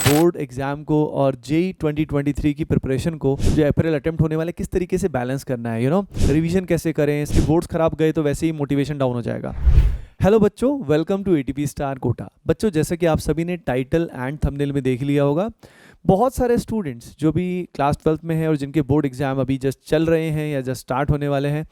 Board exam को और JEE 2023 की प्रिपरेशन को जो अप्रैल अटेम्प्ट होने वाले किस तरीके से बैलेंस करना है, रिवीजन कैसे करें। इसकी बोर्ड्स खराब गए तो वैसे ही मोटिवेशन डाउन हो जाएगा। हेलो बच्चों, welcome to ATP star Kota. बच्चों, जैसे कि आप सभी ने टाइटल एंड थंबनेल में देख लिया होगा, बहुत सारे स्टूडेंट्स जो भी क्लास 12th में हैं और जिनके बोर्ड एग्जाम अभी जस्ट चल रहे हैं या जस्ट स्टार्ट होने वाले हैं,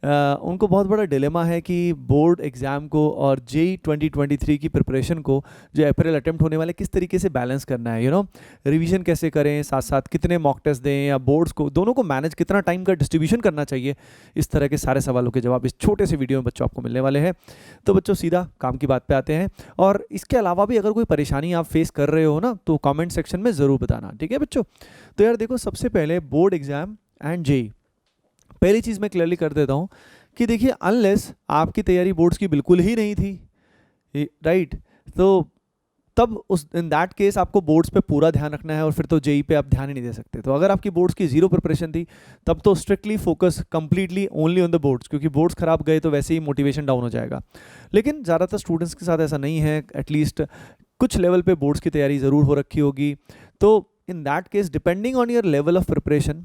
उनको बहुत बड़ा डिलेमा है कि बोर्ड एग्ज़ाम को और जेई 2023 की प्रिपरेशन को जो अप्रैल अटेम्प्ट होने वाले किस तरीके से बैलेंस करना है, रिवीजन कैसे करें, साथ साथ कितने मॉक टेस्ट दें या बोर्ड्स को दोनों को मैनेज, कितना टाइम का डिस्ट्रीब्यूशन करना चाहिए। इस तरह के सारे सवालों के जवाब इस छोटे से वीडियो में बच्चों आपको मिलने वाले हैं। तो बच्चों सीधा काम की बात पे आते हैं, और इसके अलावा भी अगर कोई परेशानी आप फेस कर रहे हो ना, तो कॉमेंट सेक्शन में ज़रूर बताना, ठीक है बच्चों। तो यार देखो, सबसे पहले बोर्ड एग्ज़ाम एंड जेई, पहली चीज़ मैं क्लियरली कर देता हूँ कि देखिए, अनलेस आपकी तैयारी बोर्ड्स की बिल्कुल ही नहीं थी, राइट, तो तब उस इन दैट केस आपको बोर्ड्स पे पूरा ध्यान रखना है और फिर तो जेई पे आप ध्यान ही नहीं दे सकते। तो अगर आपकी बोर्ड्स की जीरो प्रिपरेशन थी, तब तो strictly focus completely only on the boards, क्योंकि बोर्ड्स खराब गए तो वैसे ही मोटिवेशन डाउन हो जाएगा। लेकिन ज़्यादातर स्टूडेंट्स के साथ ऐसा नहीं है, एटलीस्ट कुछ लेवल पे बोर्ड्स की तैयारी ज़रूर हो रखी होगी। तो in that case, depending on your level of preparation,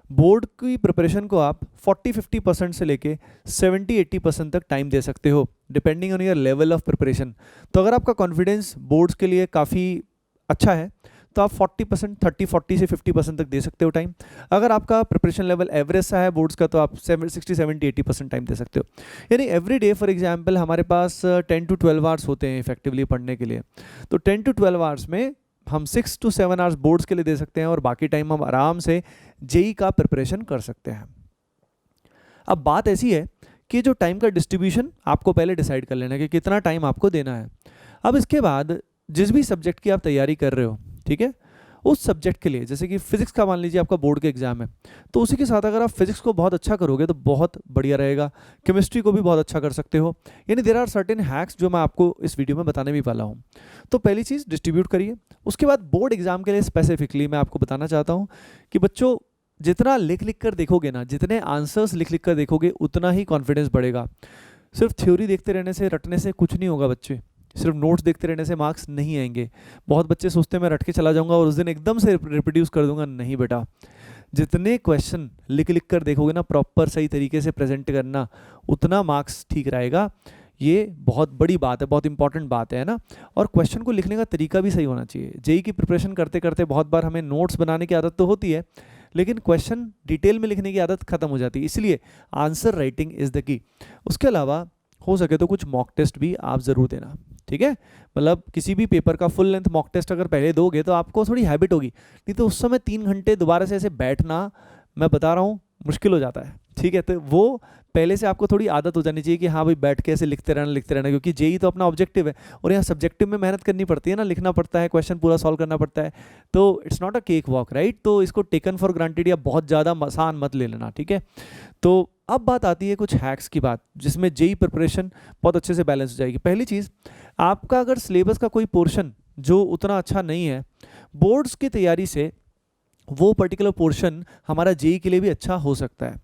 board की प्रिपरेशन को आप 40-50% से लेके 70-80% तक टाइम दे सकते हो, depending on your level of preparation. तो अगर आपका कॉन्फिडेंस बोर्ड्स के लिए काफ़ी अच्छा है तो आप 40%, 30-40 से 50% तक दे सकते हो टाइम। अगर आपका प्रिपरेशन लेवल एवरेज सा है बोर्ड्स का, तो आप 60-70-80% टाइम दे सकते हो। यानी एवरी डे फॉर एग्जाम्पल हमारे पास 10 to 12 आवर्स होते हैं इफेक्टिवली पढ़ने के लिए। तो 10 to 12 आवर्स में हम 6 to 7 आवर्स बोर्ड्स के लिए दे सकते हैं और बाकी टाइम हम आराम से जेई का प्रिपरेशन कर सकते हैं। अब बात ऐसी है कि जो टाइम का डिस्ट्रीब्यूशन आपको पहले डिसाइड कर लेना है कि कितना टाइम आपको देना है। अब इसके बाद जिस भी सब्जेक्ट की आप तैयारी कर रहे हो, ठीक है, उस सब्जेक्ट के लिए, जैसे कि फिजिक्स का मान लीजिए आपका बोर्ड के एग्जाम है, तो उसी के साथ अगर आप फिजिक्स को बहुत अच्छा करोगे तो बहुत बढ़िया रहेगा। केमिस्ट्री को भी बहुत अच्छा कर सकते हो। यानी देयर आर सर्टेन हैक्स जो मैं आपको इस वीडियो में बताने भी वाला हूँ। तो पहली चीज़, डिस्ट्रीब्यूट करिए। उसके बाद बोर्ड एग्जाम के लिए स्पेसिफिकली मैं आपको बताना चाहता हूँ कि बच्चों, जितना लिख लिख कर देखोगे ना, जितने आंसर्स लिख लिख कर देखोगे, उतना ही कॉन्फिडेंस बढ़ेगा। सिर्फ थ्योरी देखते रहने से, रटने से कुछ नहीं होगा बच्चे। सिर्फ नोट्स देखते रहने से मार्क्स नहीं आएंगे। बहुत बच्चे सोचते हैं मैं रट के चला जाऊंगा और उस दिन एकदम से रिप्रोड्यूस कर दूंगा। नहीं बेटा, जितने क्वेश्चन लिख लिख कर देखोगे ना, प्रॉपर सही तरीके से प्रेजेंट करना, उतना मार्क्स ठीक रहेगा। ये बहुत बड़ी बात है, बहुत इंपॉर्टेंट बात है ना। और क्वेश्चन को लिखने का तरीका भी सही होना चाहिए। जेई की प्रिपरेशन करते करते बहुत बार हमें नोट्स बनाने की आदत तो होती है, लेकिन क्वेश्चन डिटेल में लिखने की आदत खत्म हो जाती है। इसलिए answer writing is the key. उसके अलावा हो सके तो कुछ मॉक टेस्ट भी आप ज़रूर देना, ठीक है। मतलब किसी भी पेपर का फुल लेंथ मॉक टेस्ट अगर पहले दोगे तो आपको थोड़ी हैबिट होगी, नहीं तो उस समय 3 घंटे दोबारा से ऐसे बैठना, मैं बता रहा हूँ, मुश्किल हो जाता है, ठीक है। तो वो पहले से आपको थोड़ी आदत हो जानी चाहिए कि हाँ भाई, बैठ के ऐसे लिखते रहना, क्योंकि जेई तो अपना ऑब्जेक्टिव है और यहाँ सब्जेक्टिव में मेहनत करनी पड़ती है ना, लिखना पड़ता है, क्वेश्चन पूरा सॉल्व करना पड़ता है। तो it's not a cake walk, right. तो इसको टेकन फॉर ग्रांटेड या बहुत ज़्यादा आसान मत ले लेना, ठीक है। तो अब बात आती है कुछ हैक्स की बात, जिसमें जेई प्रिपरेशन बहुत अच्छे से बैलेंस हो जाएगी। पहली चीज़, आपका अगर सिलेबस का कोई पोर्शन जो उतना अच्छा नहीं है, बोर्ड्स की तैयारी से वो पर्टिकुलर पोर्शन हमारा जेई के लिए भी अच्छा हो सकता है।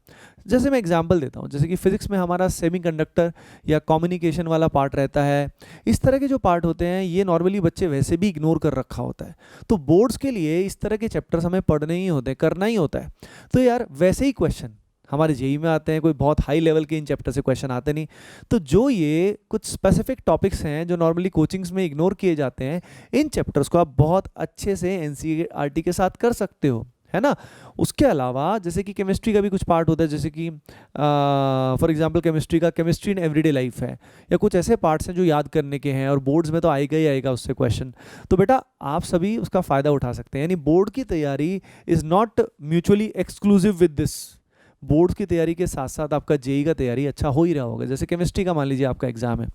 जैसे मैं एग्जांपल देता हूँ, जैसे कि फिजिक्स में हमारा सेमीकंडक्टर या कम्युनिकेशन वाला पार्ट रहता है। इस तरह के जो पार्ट होते हैं, ये नॉर्मली बच्चे वैसे भी इग्नोर कर रखा होता है। तो बोर्ड्स के लिए इस तरह के चैप्टर्स हमें पढ़ने ही होते हैं, करना ही होता है। तो यार वैसे ही क्वेश्चन हमारे जेई में आते हैं, कोई बहुत हाई लेवल के इन चैप्टर से क्वेश्चन आते नहीं। तो जो ये कुछ स्पेसिफिक टॉपिक्स हैं जो नॉर्मली कोचिंग्स में इग्नोर किए जाते हैं, इन चैप्टर्स को आप बहुत अच्छे से एनसीईआरटी के साथ कर सकते हो, है ना। उसके अलावा जैसे कि केमिस्ट्री का भी कुछ पार्ट होता है, जैसे कि फॉर एग्जांपल केमिस्ट्री का केमिस्ट्री इन एवरीडे लाइफ है, या कुछ ऐसे पार्ट्स हैं जो याद करने के हैं और बोर्ड्स में तो आएगा ही आएगा उससे क्वेश्चन। तो बेटा, आप सभी उसका फ़ायदा उठा सकते हैं। यानी बोर्ड की तैयारी is not mutually exclusive with this. Boards की तैयारी के साथ साथ आपका जेई का तैयारी अच्छा हो ही रहा होगा। जैसे केमिस्ट्री का मान लीजिए आपका एग्जाम है,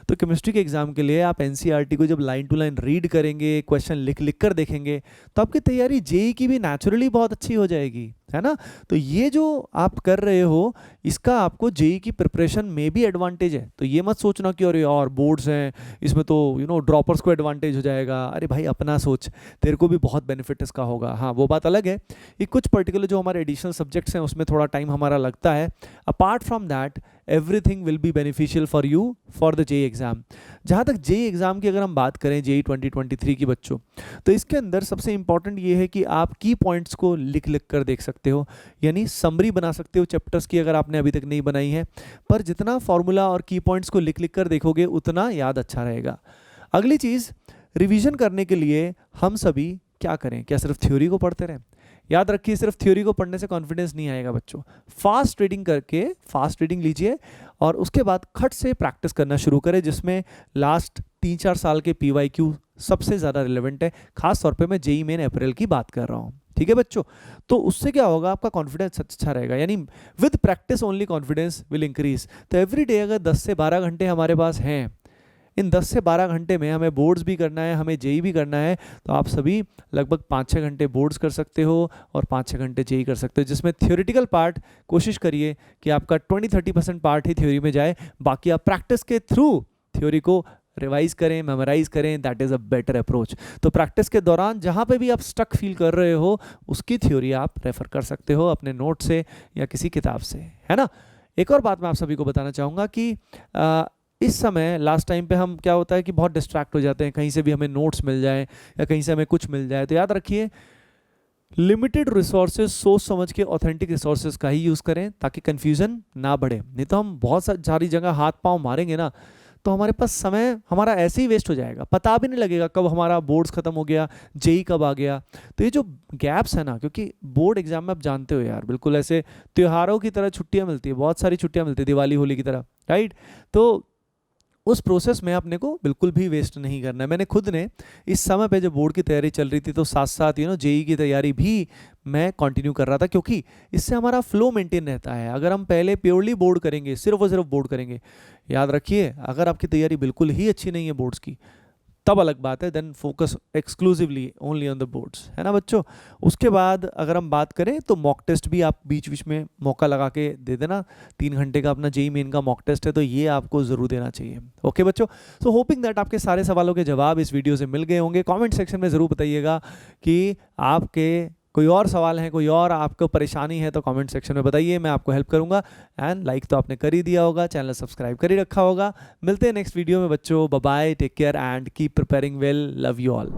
तो केमिस्ट्री के एग्जाम के लिए आप एनसीईआरटी को जब लाइन टू लाइन रीड करेंगे, क्वेश्चन लिख लिख कर देखेंगे, तो आपकी तैयारी जेई की भी नेचुरली बहुत अच्छी हो जाएगी, है ना। तो ये जो आप कर रहे हो, इसका आपको जेई की प्रिपरेशन में भी एडवांटेज है। तो ये मत सोचना कि अरे यार बोर्ड्स हैं, इसमें तो ड्रॉपर्स को एडवांटेज हो जाएगा। अरे भाई, अपना सोच, तेरे को भी बहुत बेनिफिट इसका होगा। हाँ, वो बात अलग है कि कुछ पर्टिकुलर जो हमारे एडिशनल सब्जेक्ट्स हैं उसमें थोड़ा टाइम हमारा लगता है। Apart from that, everything will be beneficial for you for the JEE exam. जहाँ तक जेई एग्ज़ाम की अगर हम बात करें, जेई 2023 की बच्चों, तो इसके अंदर सबसे इंपॉर्टेंट ये है कि आप की पॉइंट्स को लिख लिख कर देख सकते हो, यानी समरी बना सकते हो चैप्टर्स की अगर आपने अभी तक नहीं बनाई है। पर जितना फॉर्मूला और की पॉइंट्स को लिख लिख कर देखोगे उतना याद अच्छा रहेगा। अगली चीज़, रिवीजन करने के लिए हम सभी क्या करें? क्या सिर्फ थ्योरी को पढ़ते रहें? याद रखिए, सिर्फ थ्योरी को पढ़ने से कॉन्फिडेंस नहीं आएगा बच्चों। फास्ट रीडिंग करके, फास्ट रीडिंग लीजिए और उसके बाद खट से प्रैक्टिस करना शुरू करें, जिसमें लास्ट 3-4 साल के PYQ सबसे ज़्यादा रिलेवेंट है। खास तौर पे मैं जेई मेन अप्रैल की बात कर रहा हूँ, ठीक है बच्चों। तो उससे क्या होगा, आपका कॉन्फिडेंस अच्छा रहेगा, यानी with practice only confidence will increase. तो एवरी डे अगर 10 से 12 घंटे हमारे पास हैं, इन 10 से 12 घंटे में हमें बोर्ड्स भी करना है, हमें जेई भी करना है, तो आप सभी लगभग 5-6 घंटे बोर्ड्स कर सकते हो और 5-6 घंटे जेई कर सकते हो, जिसमें थ्योरेटिकल पार्ट कोशिश करिए कि आपका 20-30% पार्ट ही थ्योरी में जाए, बाकी आप प्रैक्टिस के थ्रू थ्योरी को रिवाइज करें, मेमोराइज करें। That is a better approach. तो प्रैक्टिस के दौरान जहाँ पे भी आप स्टक फील कर रहे हो, उसकी थ्योरी आप रेफर कर सकते हो अपने नोट से या किसी किताब से, है ना। एक और बात मैं आप सभी को बताना चाहूँगा कि इस समय लास्ट टाइम पे हम क्या होता है कि बहुत डिस्ट्रैक्ट हो जाते हैं, कहीं से भी हमें नोट्स मिल जाए या कहीं से हमें कुछ मिल जाए। तो याद रखिए, लिमिटेड रिसोर्सेज सोच समझ के ऑथेंटिक रिसोर्सेज का ही यूज़ करें ताकि कन्फ्यूज़न ना बढ़े। नहीं तो हम बहुत सारी जगह हाथ पांव मारेंगे ना, तो हमारे पास समय हमारा ऐसे ही वेस्ट हो जाएगा, पता भी नहीं लगेगा कब हमारा बोर्ड्स खत्म हो गया, जेई कब आ गया। तो ये जो गैप्स है ना, क्योंकि बोर्ड एग्जाम में आप जानते हो यार, बिल्कुल ऐसे त्योहारों की तरह छुट्टियां मिलती है, बहुत सारी छुट्टियां मिलती है, दिवाली होली की तरह, राइट। तो उस प्रोसेस में अपने को बिल्कुल भी वेस्ट नहीं करना है। मैंने खुद ने इस समय पे जब बोर्ड की तैयारी चल रही थी, तो साथ साथ जेई की तैयारी भी मैं कंटिन्यू कर रहा था, क्योंकि इससे हमारा फ्लो मेंटेन रहता है। अगर हम पहले प्योरली बोर्ड करेंगे, सिर्फ और सिर्फ बोर्ड करेंगे, याद रखिए अगर आपकी तैयारी बिल्कुल ही अच्छी नहीं है बोर्ड्स की, तब अलग बात है, then focus exclusively only on the boards, है ना बच्चों। उसके बाद अगर हम बात करें तो मॉक टेस्ट भी आप बीच बीच में मौका लगा के दे देना। 3 घंटे का अपना जेई मेन का मॉक टेस्ट है, तो ये आपको ज़रूर देना चाहिए। ओके बच्चों, सो होपिंग दैट आपके सारे सवालों के जवाब इस वीडियो से मिल गए होंगे। कॉमेंट सेक्शन में ज़रूर बताइएगा कि आपके कोई और सवाल है, कोई और आपको परेशानी है, तो कमेंट सेक्शन में बताइए, मैं आपको हेल्प करूंगा। एंड लाइक तो आपने कर ही दिया होगा, चैनल सब्सक्राइब कर ही रखा होगा। मिलते हैं नेक्स्ट वीडियो में बच्चों, bye bye, take care and keep preparing well, love you all.